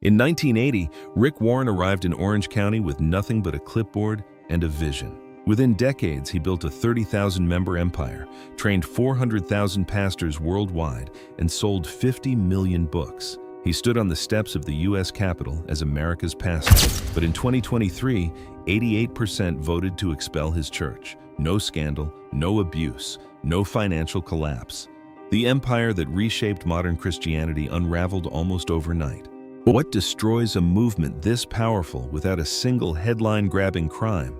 In 1980, Rick Warren arrived in Orange County with nothing but a clipboard and a vision. Within decades, he built a 30,000-member empire, trained 400,000 pastors worldwide, and sold 50 million books. He stood on the steps of the U.S. Capitol as America's pastor. But in 2023, 88% voted to expel his church. No scandal, no abuse, no financial collapse. The empire that reshaped modern Christianity unraveled almost overnight. But what destroys a movement this powerful without a single headline-grabbing crime?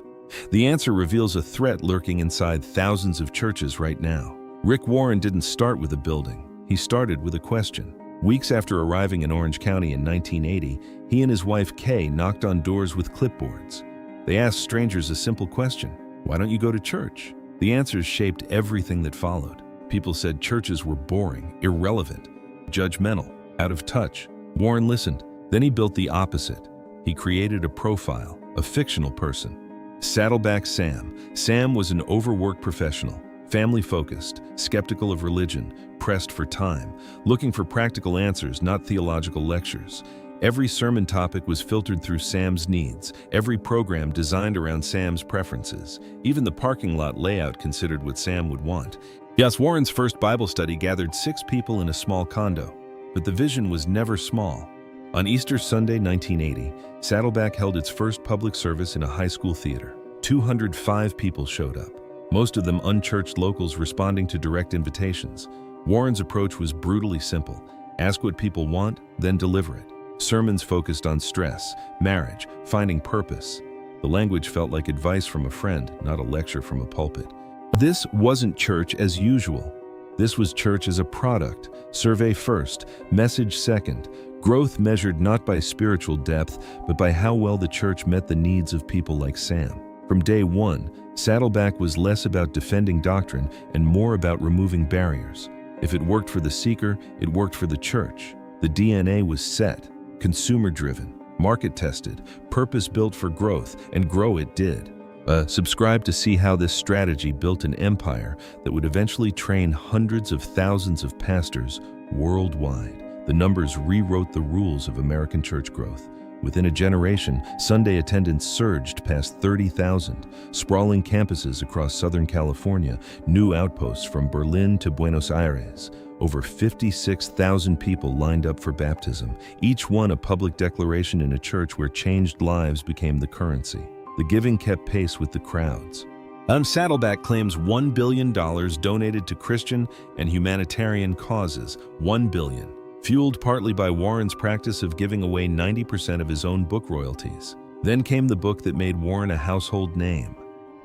The answer reveals a threat lurking inside thousands of churches right now. Rick Warren didn't start with a building. He started with a question. Weeks after arriving in Orange County in 1980, he and his wife Kay knocked on doors with clipboards. They asked strangers a simple question: why don't you go to church? The answers shaped everything that followed. People said churches were boring, irrelevant, judgmental, out of touch. Warren listened. Then he built the opposite. He created a profile, a fictional person. Saddleback Sam. Sam was an overworked professional, family-focused, skeptical of religion, pressed for time, looking for practical answers, not theological lectures. Every sermon topic was filtered through Sam's needs, every program designed around Sam's preferences. Even the parking lot layout considered what Sam would want. Yes, Warren's first Bible study gathered 6 people in a small condo, but the vision was never small. On Easter Sunday 1980, Saddleback held its first public service in a high school theater. 205 people showed up, most of them unchurched locals responding to direct invitations. Warren's approach was brutally simple. Ask what people want, then deliver it. Sermons focused on stress, marriage, finding purpose. The language felt like advice from a friend, not a lecture from a pulpit. This wasn't church as usual. This was church as a product. Survey first, message second. Growth measured not by spiritual depth, but by how well the church met the needs of people like Sam. From day one, Saddleback was less about defending doctrine and more about removing barriers. If it worked for the seeker, it worked for the church. The DNA was set, consumer-driven, market-tested, purpose-built for growth, and grow it did. Subscribe to see how this strategy built an empire that would eventually train hundreds of thousands of pastors worldwide. The numbers rewrote the rules of American church growth. Within a generation, Sunday attendance surged past 30,000, sprawling campuses across Southern California, new outposts from Berlin to Buenos Aires. Over 56,000 people lined up for baptism, each one a public declaration in a church where changed lives became the currency. The giving kept pace with the crowds. Saddleback claims $1 billion donated to Christian and humanitarian causes. $1 billion. Fueled partly by Warren's practice of giving away 90% of his own book royalties. Then came the book that made Warren a household name,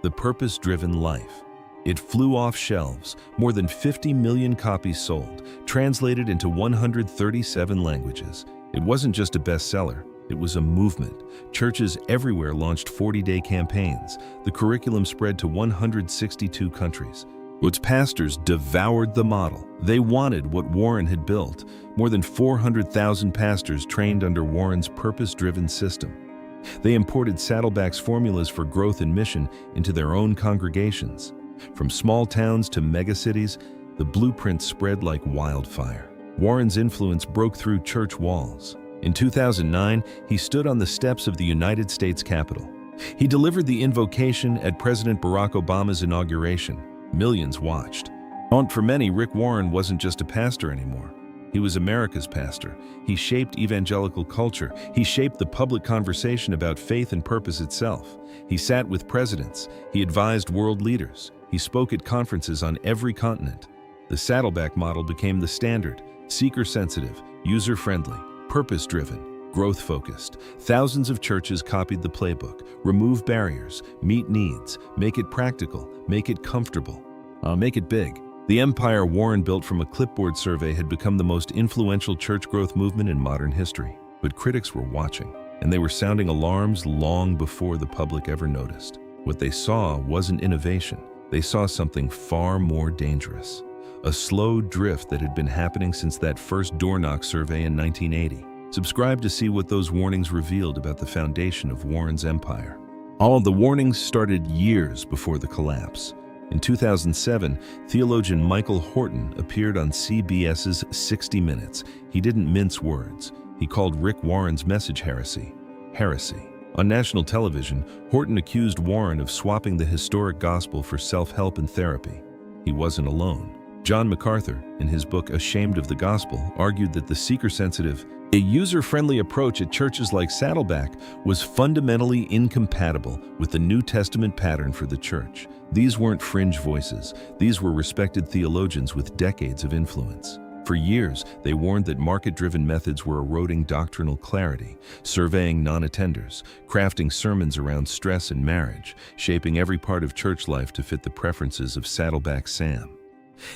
The Purpose-Driven Life. It flew off shelves, more than 50 million copies sold, translated into 137 languages. It wasn't just a bestseller, it was a movement. Churches everywhere launched 40-day campaigns. The curriculum spread to 162 countries. Its pastors devoured the model. They wanted what Warren had built. More than 400,000 pastors trained under Warren's purpose-driven system. They imported Saddleback's formulas for growth and mission into their own congregations. From small towns to megacities, the blueprint spread like wildfire. Warren's influence broke through church walls. In 2009, he stood on the steps of the United States Capitol. He delivered the invocation at President Barack Obama's inauguration. Millions watched. For many, Rick Warren wasn't just a pastor anymore. He was America's pastor. He shaped evangelical culture. He shaped the public conversation about faith and purpose itself. He sat with presidents. He advised world leaders. He spoke at conferences on every continent. The Saddleback model became the standard: seeker-sensitive, user-friendly, purpose-driven, growth-focused. Thousands of churches copied the playbook: remove barriers, meet needs, make it practical, make it comfortable, make it big. The empire Warren built from a clipboard survey had become the most influential church growth movement in modern history. But critics were watching, and they were sounding alarms long before the public ever noticed. What they saw wasn't innovation. They saw something far more dangerous. A slow drift that had been happening since that first door knock survey in 1980. Subscribe to see what those warnings revealed about the foundation of Warren's empire. All of the warnings started years before the collapse. In 2007, theologian Michael Horton appeared on CBS's 60 Minutes. He didn't mince words. He called Rick Warren's message heresy. Heresy. On national television, Horton accused Warren of swapping the historic gospel for self-help and therapy. He wasn't alone. John MacArthur, in his book Ashamed of the Gospel, argued that the seeker-sensitive, a user-friendly approach at churches like Saddleback was fundamentally incompatible with the New Testament pattern for the church. These weren't fringe voices. These were respected theologians with decades of influence. For years, they warned that market-driven methods were eroding doctrinal clarity, surveying non-attenders, crafting sermons around stress and marriage, shaping every part of church life to fit the preferences of Saddleback Sam.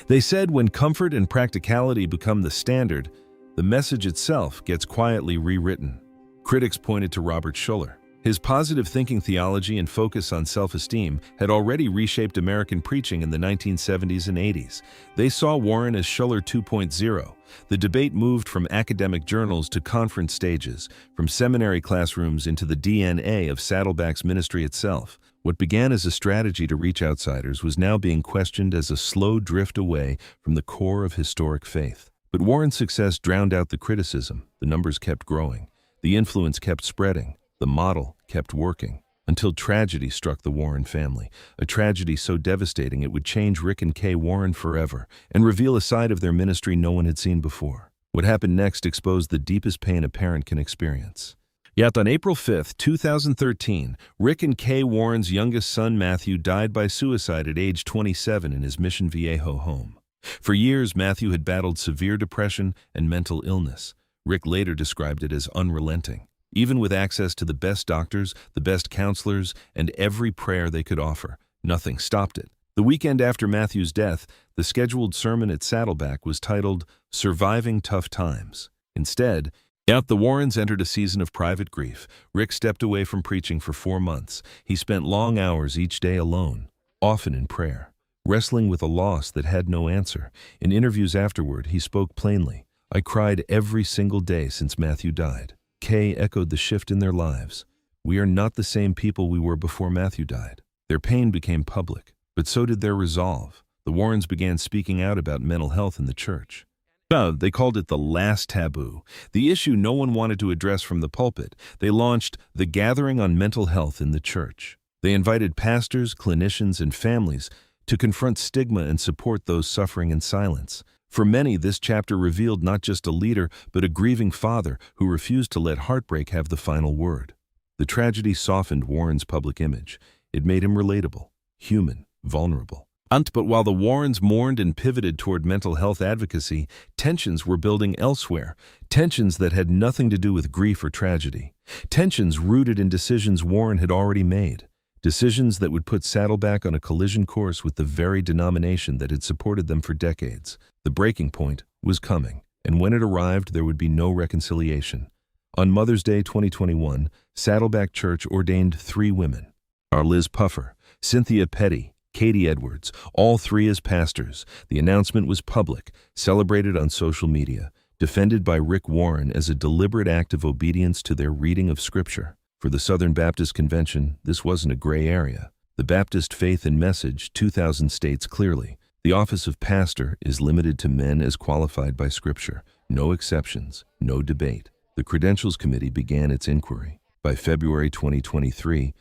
They said when comfort and practicality become the standard, the message itself gets quietly rewritten. Critics pointed to Robert Schuller. His positive thinking theology and focus on self-esteem had already reshaped American preaching in the 1970s and 80s. They saw Warren as Schuller 2.0. The debate moved from academic journals to conference stages, from seminary classrooms into the DNA of Saddleback's ministry itself. What began as a strategy to reach outsiders was now being questioned as a slow drift away from the core of historic faith. But Warren's success drowned out the criticism. The numbers kept growing. The influence kept spreading. The model kept working, until tragedy struck the Warren family, a tragedy so devastating it would change Rick and Kay Warren forever and reveal a side of their ministry no one had seen before. What happened next exposed the deepest pain a parent can experience. Yet on April 5, 2013, Rick and Kay Warren's youngest son Matthew died by suicide at age 27 in his Mission Viejo home. For years, Matthew had battled severe depression and mental illness. Rick later described it as unrelenting. Even with access to the best doctors, the best counselors, and every prayer they could offer, nothing stopped it. The weekend after Matthew's death, the scheduled sermon at Saddleback was titled, "Surviving Tough Times." Instead, the Warrens entered a season of private grief. Rick stepped away from preaching for 4 months. He spent long hours each day alone, often in prayer, wrestling with a loss that had no answer. In interviews afterward, he spoke plainly. "I cried every single day since Matthew died." Kay echoed the shift in their lives. "We are not the same people we were before Matthew died." Their pain became public, but so did their resolve. The Warrens began speaking out about mental health in the church. They called it the last taboo, the issue no one wanted to address from the pulpit. They launched the Gathering on Mental Health in the Church. They invited pastors, clinicians, and families to confront stigma and support those suffering in silence. For many, this chapter revealed not just a leader, but a grieving father who refused to let heartbreak have the final word. The tragedy softened Warren's public image. It made him relatable, human, vulnerable. But while the Warrens mourned and pivoted toward mental health advocacy, tensions were building elsewhere. Tensions that had nothing to do with grief or tragedy. Tensions rooted in decisions Warren had already made. Decisions that would put Saddleback on a collision course with the very denomination that had supported them for decades. The breaking point was coming, and when it arrived, there would be no reconciliation. On Mother's Day 2021, Saddleback Church ordained 3 women. Liz Puffer, Cynthia Petty, Katie Edwards, all 3 as pastors. The announcement was public, celebrated on social media, defended by Rick Warren as a deliberate act of obedience to their reading of Scripture. For the Southern Baptist Convention, this wasn't a gray area. The Baptist Faith and Message 2000 states clearly, the office of pastor is limited to men as qualified by Scripture. No exceptions, no debate. The Credentials Committee began its inquiry. By February 2023,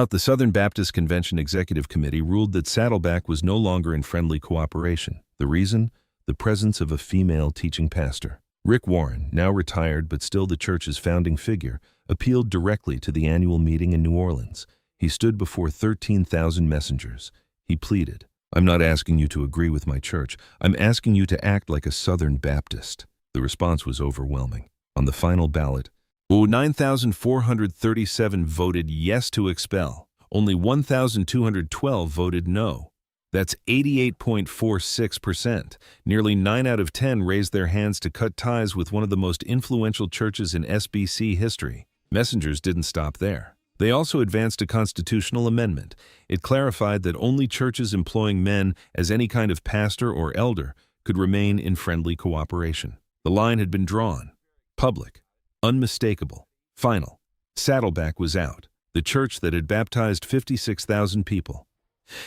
the Southern Baptist Convention Executive Committee ruled that Saddleback was no longer in friendly cooperation. The reason? The presence of a female teaching pastor. Rick Warren, now retired but still the church's founding figure, appealed directly to the annual meeting in New Orleans. He stood before 13,000 messengers. He pleaded, "I'm not asking you to agree with my church. I'm asking you to act like a Southern Baptist." The response was overwhelming. On the final ballot, 9,437 voted yes to expel. Only 1,212 voted no. That's 88.46%. Nearly 9 out of 10 raised their hands to cut ties with one of the most influential churches in SBC history. Messengers didn't stop there. They also advanced a constitutional amendment. It clarified that only churches employing men as any kind of pastor or elder could remain in friendly cooperation. The line had been drawn. Public. Unmistakable. Final. Saddleback was out. The church that had baptized 56,000 people.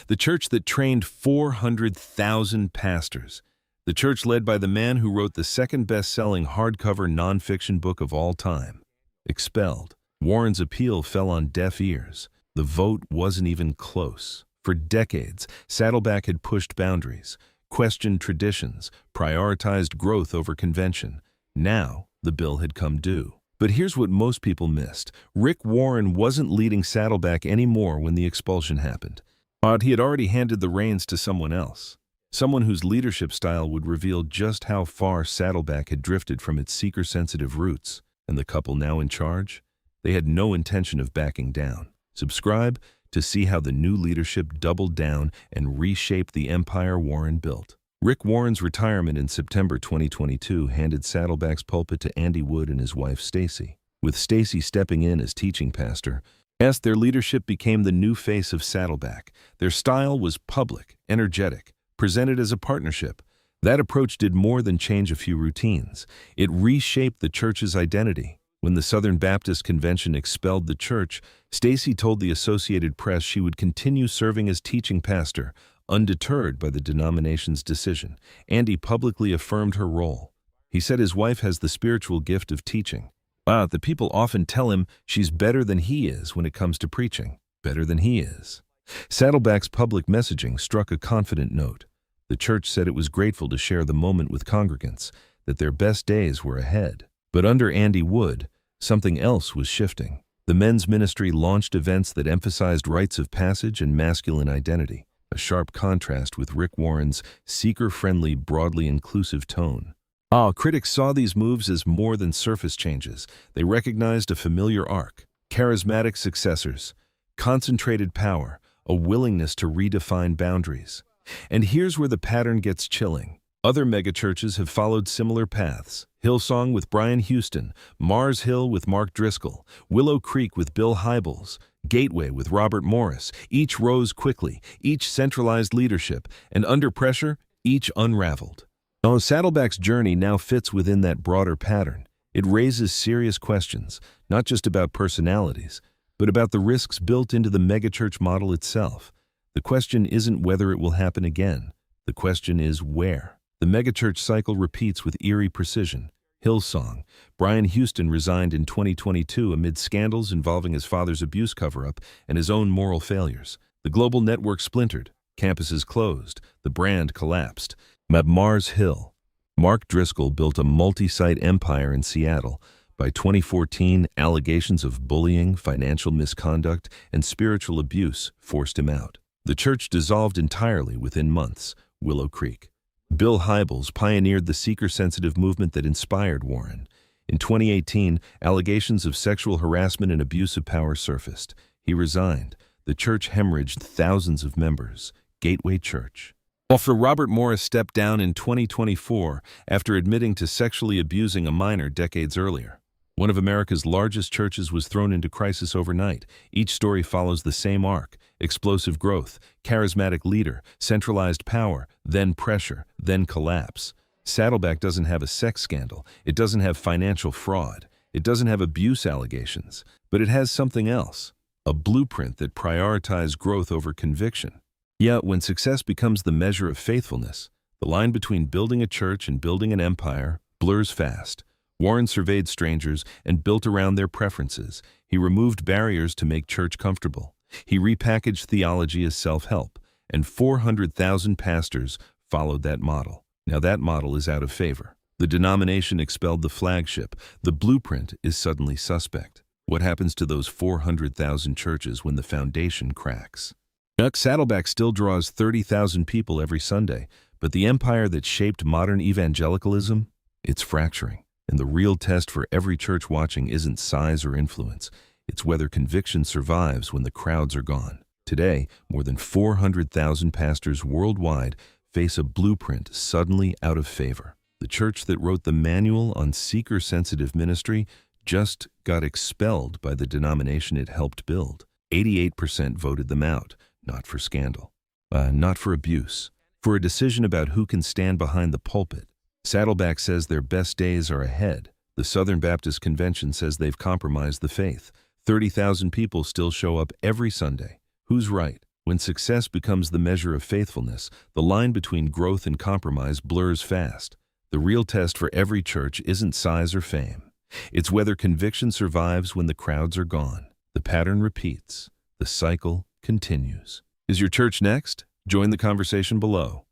The church that trained 400,000 pastors. The church led by the man who wrote the second best-selling hardcover nonfiction book of all time, Expelled. Warren's appeal fell on deaf ears. The vote wasn't even close. For decades, Saddleback had pushed boundaries, questioned traditions, prioritized growth over convention. Now, the bill had come due. But here's what most people missed. Rick Warren wasn't leading Saddleback anymore when the expulsion happened. He had already handed the reins to someone else. Someone whose leadership style would reveal just how far Saddleback had drifted from its seeker-sensitive roots. And the couple now in charge? They had no intention of backing down. Subscribe to see how the new leadership doubled down and reshaped the empire Warren built. Rick Warren's retirement in September 2022 handed Saddleback's pulpit to Andy Wood and his wife Stacy. With Stacy stepping in as teaching pastor, their leadership became the new face of Saddleback. Their style was public, energetic, presented as a partnership. That approach did more than change a few routines. It reshaped the church's identity. When the Southern Baptist Convention expelled the church, Stacy told the Associated Press she would continue serving as teaching pastor, undeterred by the denomination's decision. Andy publicly affirmed her role. He said his wife has the spiritual gift of teaching. The people often tell him she's better than he is when it comes to preaching. Better than he is. Saddleback's public messaging struck a confident note. The church said it was grateful to share the moment with congregants, that their best days were ahead. But under Andy Wood, something else was shifting. The men's ministry launched events that emphasized rites of passage and masculine identity, a sharp contrast with Rick Warren's seeker-friendly, broadly inclusive tone. Critics saw these moves as more than surface changes. They recognized a familiar arc: charismatic successors, concentrated power, a willingness to redefine boundaries. And here's where the pattern gets chilling. Other megachurches have followed similar paths. Hillsong with Brian Houston, Mars Hill with Mark Driscoll, Willow Creek with Bill Hybels, Gateway with Robert Morris. Each rose quickly, each centralized leadership, and under pressure, each unraveled. Saddleback's journey now fits within that broader pattern. It raises serious questions, not just about personalities, but about the risks built into the megachurch model itself. The question isn't whether it will happen again. The question is where. The megachurch cycle repeats with eerie precision. Hillsong. Brian Houston resigned in 2022 amid scandals involving his father's abuse cover-up and his own moral failures. The global network splintered. Campuses closed. The brand collapsed. Mars Hill. Mark Driscoll built a multi-site empire in Seattle. By 2014, allegations of bullying, financial misconduct, and spiritual abuse forced him out. The church dissolved entirely within months. Willow Creek. Bill Hybels pioneered the seeker-sensitive movement that inspired Warren. In 2018, allegations of sexual harassment and abuse of power surfaced. He resigned. The church hemorrhaged thousands of members. Gateway Church. After Robert Morris stepped down in 2024 after admitting to sexually abusing a minor decades earlier. One of America's largest churches was thrown into crisis overnight. Each story follows the same arc: explosive growth, charismatic leader, centralized power, then pressure, then collapse. Saddleback doesn't have a sex scandal. It doesn't have financial fraud. It doesn't have abuse allegations. But it has something else: a blueprint that prioritizes growth over conviction. Yet, when success becomes the measure of faithfulness, the line between building a church and building an empire blurs fast. Warren surveyed strangers and built around their preferences. He removed barriers to make church comfortable. He repackaged theology as self-help, and 400,000 pastors followed that model. Now that model is out of favor. The denomination expelled the flagship. The blueprint is suddenly suspect. What happens to those 400,000 churches when the foundation cracks? Saddleback still draws 30,000 people every Sunday, but the empire that shaped modern evangelicalism, it's fracturing. And the real test for every church watching isn't size or influence. It's whether conviction survives when the crowds are gone. Today, more than 400,000 pastors worldwide face a blueprint suddenly out of favor. The church that wrote the manual on seeker-sensitive ministry just got expelled by the denomination it helped build. 88% voted them out, not for scandal, not for abuse, for a decision about who can stand behind the pulpit. Saddleback says their best days are ahead. The Southern Baptist Convention says they've compromised the faith. 30,000 people still show up every Sunday. Who's right? When success becomes the measure of faithfulness, the line between growth and compromise blurs fast. The real test for every church isn't size or fame. It's whether conviction survives when the crowds are gone. The pattern repeats. The cycle continues. Is your church next? Join the conversation below.